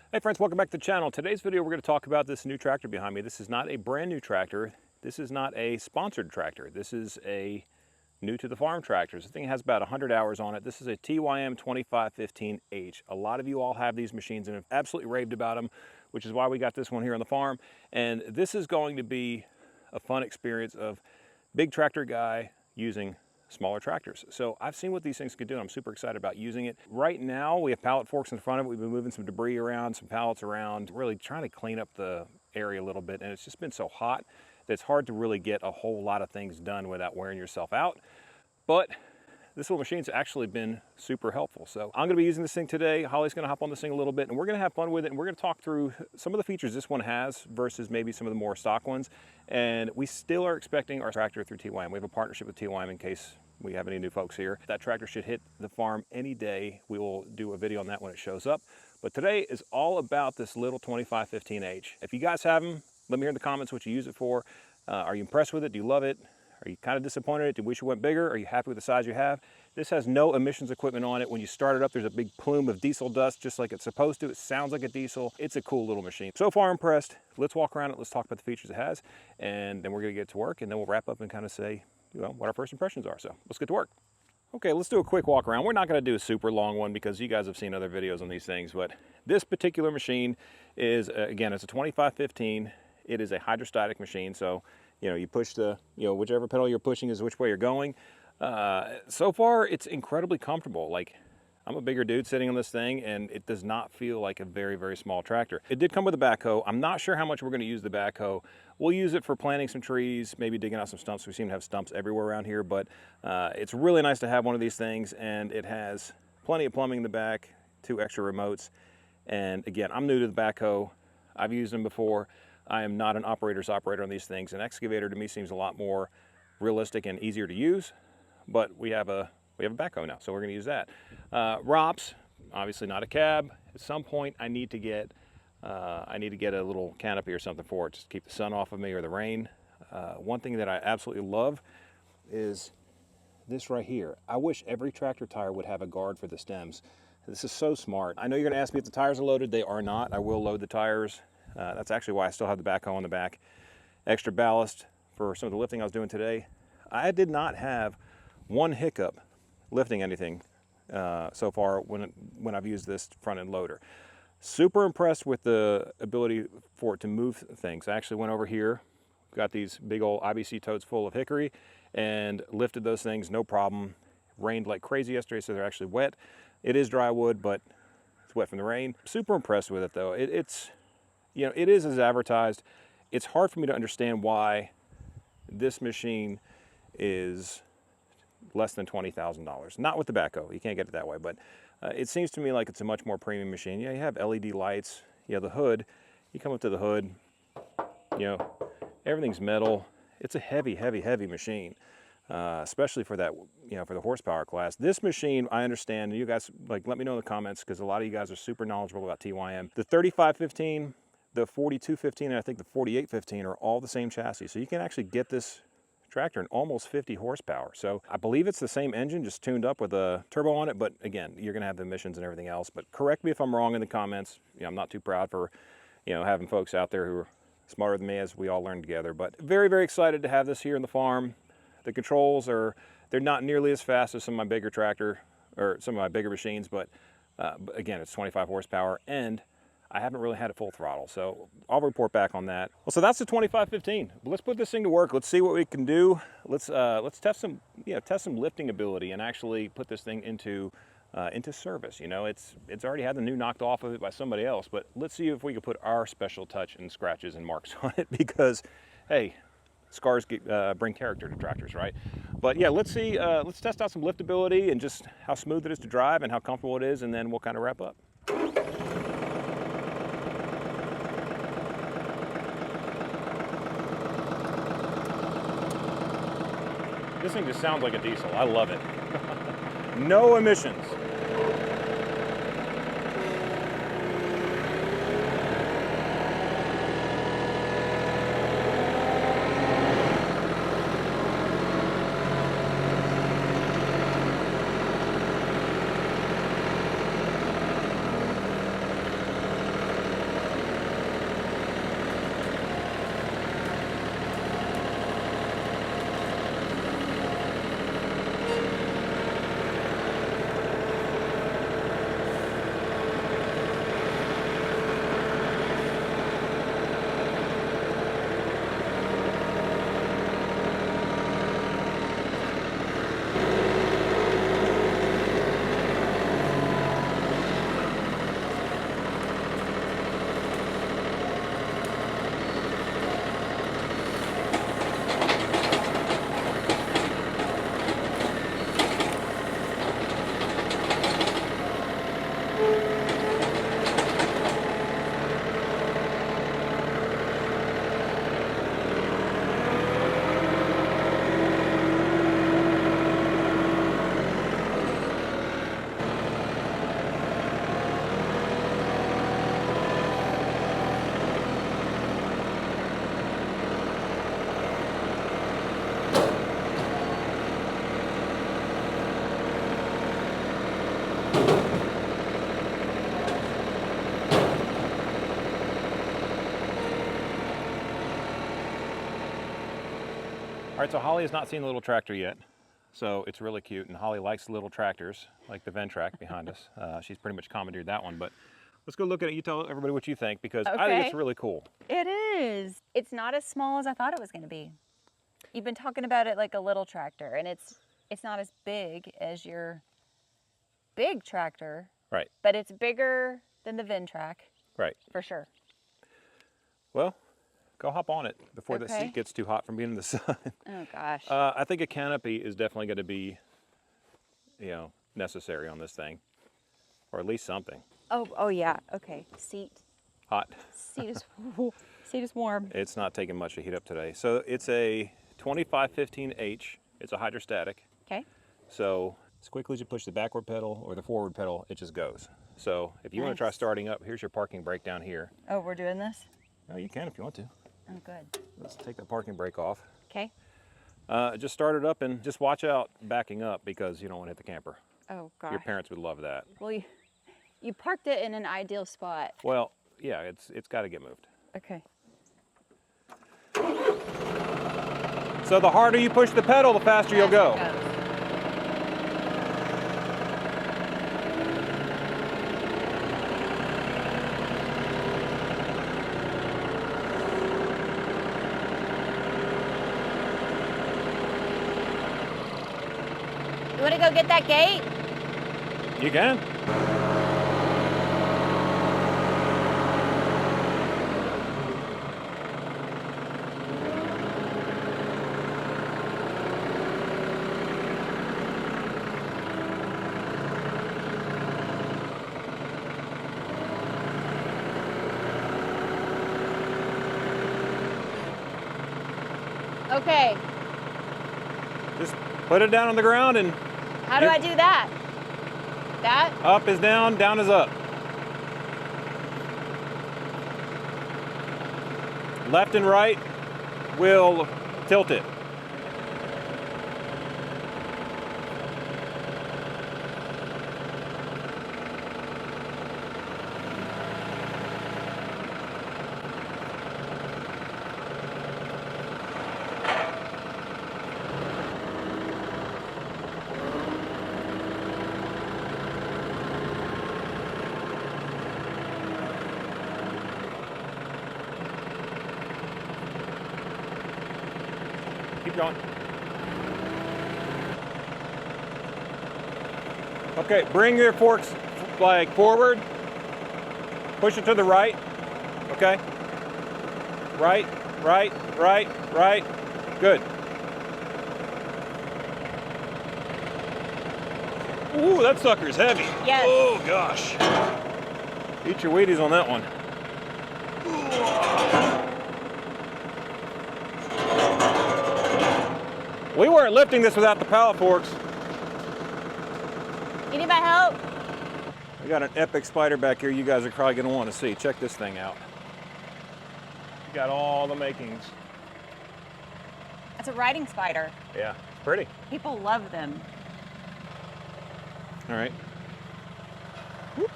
Hey friends, welcome back to the channel. Today's video we're going to talk about this new tractor behind me. This is not a brand new tractor. This is not a sponsored tractor. This is a new to the farm tractor. This thing has about 100 hours on it. This is a TYM 2515H. A lot of you all have these machines and have absolutely raved about them, which is why we got this one here on the farm. And this is going to be a fun experience of big tractor guy using smaller tractors. So I've seen what these things can do and I'm super excited about using it. Right now we have pallet forks in front of it. We've been moving some debris around, some pallets around, really trying to clean up the area a little bit, and it's just been so hot that it's hard to really get a whole lot of things done without wearing yourself out. But this little machine's actually been super helpful. So I'm gonna be using this thing today. Holly's gonna hop on this thing a little bit and we're gonna have fun with it, and we're gonna talk through some of the features this one has versus maybe some of the more stock ones. And we still are expecting our tractor through TYM. We have a partnership with TYM in case we have any new folks here. That tractor should hit the farm any day. We will do a video on that when it shows up. But today is all about this little 2515H. If you guys have them, let me hear in the comments what you use it for. Are you impressed with it? Do you love it? Are you kind of disappointed? Do you wish it went bigger? Are you happy with the size you have? This has no emissions equipment on it. When you start it up, there's a big plume of diesel dust, just like it's supposed to. It sounds like a diesel. It's a cool little machine. So far impressed. Let's walk around it. Let's talk about the features it has, and then we're gonna get to work, and then we'll wrap up and kind of say, you know, what our first impressions are. So let's get to work. Okay, let's do a quick walk around. We're not gonna do a super long one because you guys have seen other videos on these things, but this particular machine is, again, it's a 2515. It is a hydrostatic machine. So, you know, you push the, whichever pedal you're pushing is which way you're going. So far, it's incredibly comfortable. Like, I'm a bigger dude sitting on this thing, and it does not feel like a very, very small tractor. It did come with a backhoe. I'm not sure how much we're gonna use the backhoe. We'll use it for planting some trees, maybe digging out some stumps. We seem to have stumps everywhere around here, but it's really nice to have one of these things, and it has plenty of plumbing in the back, 2 extra remotes. And again, I'm new to the backhoe. I've used them before. I am not an operator's operator on these things. An excavator to me seems a lot more realistic and easier to use, but we have a backhoe now, so we're gonna use that. ROPS, obviously not a cab. At some point I need to get a little canopy or something for it, just to keep the sun off of me or the rain. One thing that I absolutely love is this right here. I wish every tractor tire would have a guard for the stems. This is so smart. I know you're gonna ask me if the tires are loaded. They are not. I will load the tires. That's actually why I still have the backhoe on the back. Extra ballast for some of the lifting I was doing today. I did not have one hiccup lifting anything so far when I've used this front end loader. Super impressed with the ability for it to move things. I actually went over here, got these big old IBC totes full of hickory, and lifted those things, no problem. Rained like crazy yesterday, so they're actually wet. It is dry wood, but it's wet from the rain. Super impressed with it though. It's, it is as advertised. It's hard for me to understand why this machine is less than $20,000. Not with the backhoe, you can't get it that way, but it seems to me like it's a much more premium machine. Yeah, you have LED lights, the hood, you come up to the hood, everything's metal. It's a heavy, heavy, heavy machine, especially for that, for the horsepower class. This machine, I understand, and you guys, let me know in the comments, because a lot of you guys are super knowledgeable about TYM. The 3515, the 4215, and I think the 4815 are all the same chassis. So you can actually get this tractor in almost 50 horsepower. So I believe it's the same engine, just tuned up with a turbo on it. But again, you're gonna have the emissions and everything else. But correct me if I'm wrong in the comments. I'm not too proud for, having folks out there who are smarter than me, as we all learn together. But very, very excited to have this here in the farm. The controls they're not nearly as fast as some of my bigger tractor or some of my bigger machines, but again, it's 25 horsepower, and I haven't really had it full throttle, so I'll report back on that. Well, so that's the 2515. Let's put this thing to work. Let's see what we can do. Let's test some lifting ability and actually put this thing into service. It's already had the new knocked off of it by somebody else, but let's see if we can put our special touch and scratches and marks on it, because hey, scars bring character to tractors, right? But yeah, let's see. Let's test out some liftability and just how smooth it is to drive and how comfortable it is, and then we'll kind of wrap up. This thing just sounds like a diesel. I love it. No emissions. All right, so Holly has not seen the little tractor yet. So it's really cute, and Holly likes little tractors, like the Ventrac behind us. She's pretty much commandeered that one, but let's go look at it. You tell everybody what you think, because I think it's really cool. It is. It's not as small as I thought it was gonna be. You've been talking about it like a little tractor, and it's not as big as your big tractor. Right. But it's bigger than the Ventrac. Right. For sure. Well, go hop on it before the seat gets too hot from being in the sun. Oh gosh. I think a canopy is definitely going to be, you know, necessary on this thing, or at least something. Oh yeah. Okay. Seat. Hot. Seat is warm. It's not taking much to heat up today. So it's a 2515H. It's a hydrostatic. Okay. So as quickly as you push the backward pedal or the forward pedal, it just goes. So if you want to try starting up, here's your parking brake down here. Oh, we're doing this? Oh, you can if you want to. Oh, good. Let's take the parking brake off. Okay. Just start it up, and just watch out backing up, because you don't want to hit the camper. Oh gosh. Your parents would love that. Well, you parked it in an ideal spot. Well, yeah, it's got to get moved. Okay. So the harder you push the pedal, the faster you'll go. You want to go get that gate? You can. Okay. Just put it down on the ground, and how do I do that? That? Up is down, down is up. Left and right will tilt it. Keep going. Okay, bring your forks like forward. Push it to the right. Okay. Right, right, right, right. Good. Ooh, that sucker's heavy. Yes. Oh gosh. Eat your Wheaties on that one. We weren't lifting this without the pallet forks. You need my help? We got an epic spider back here you guys are probably gonna want to see. Check this thing out. You got all the makings. That's a riding spider. Yeah, it's pretty. People love them. All right. Whoop.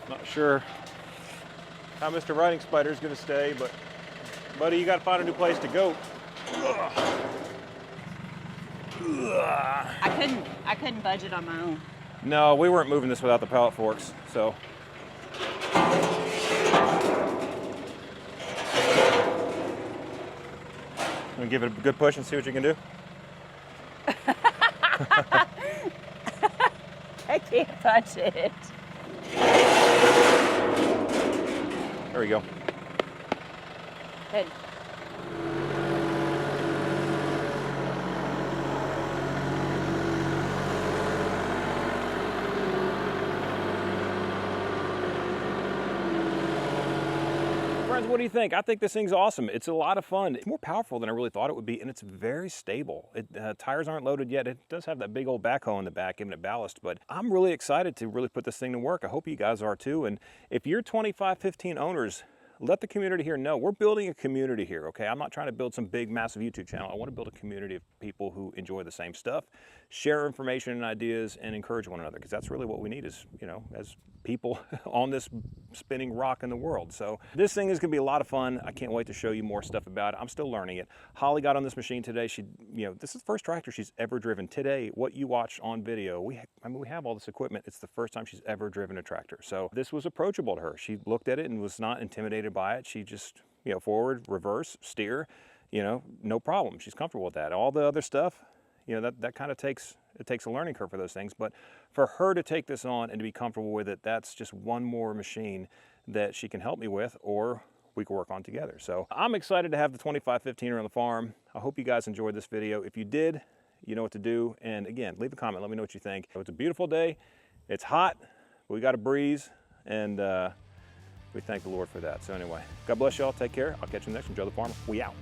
Not sure how Mr. Riding Spider is gonna stay, but buddy, you gotta find a new place to go. I couldn't budget on my own. No, we weren't moving this without the pallet forks, so. Gonna give it a good push and see what you can do. I can't touch it. There we go. Good. Friends, what do you think? I think this thing's awesome. It's a lot of fun. It's more powerful than I really thought it would be, and it's very stable. Tires aren't loaded yet. It does have that big old backhoe in the back, giving it ballast, but I'm really excited to really put this thing to work. I hope you guys are too, and if you're 2515 owners, let the community here know. We're building a community here, okay? I'm not trying to build some big, massive YouTube channel. I want to build a community of people who enjoy the same stuff, share information and ideas, and encourage one another, because that's really what we need is, you know, as people on this spinning rock in the world. So this thing is gonna be a lot of fun. I can't wait to show you more stuff about it. I'm still learning it. Holly got on this machine today. She, this is the first tractor she's ever driven. Today, what you watched on video, we have all this equipment. It's the first time she's ever driven a tractor. So this was approachable to her. She looked at it and was not intimidated by it. She just, forward, reverse, steer, no problem. She's comfortable with that. All the other stuff, that kind of takes a learning curve for those things. But for her to take this on and to be comfortable with it, that's just one more machine that she can help me with, or we can work on together. So I'm excited to have the 2515er on the farm. I hope you guys enjoyed this video. If you did, you know what to do. And again, leave a comment. Let me know what you think. It's a beautiful day. It's hot. We got a breeze, and we thank the Lord for that. So anyway, God bless y'all. Take care. I'll catch you next one. Joe the Farmer. We out.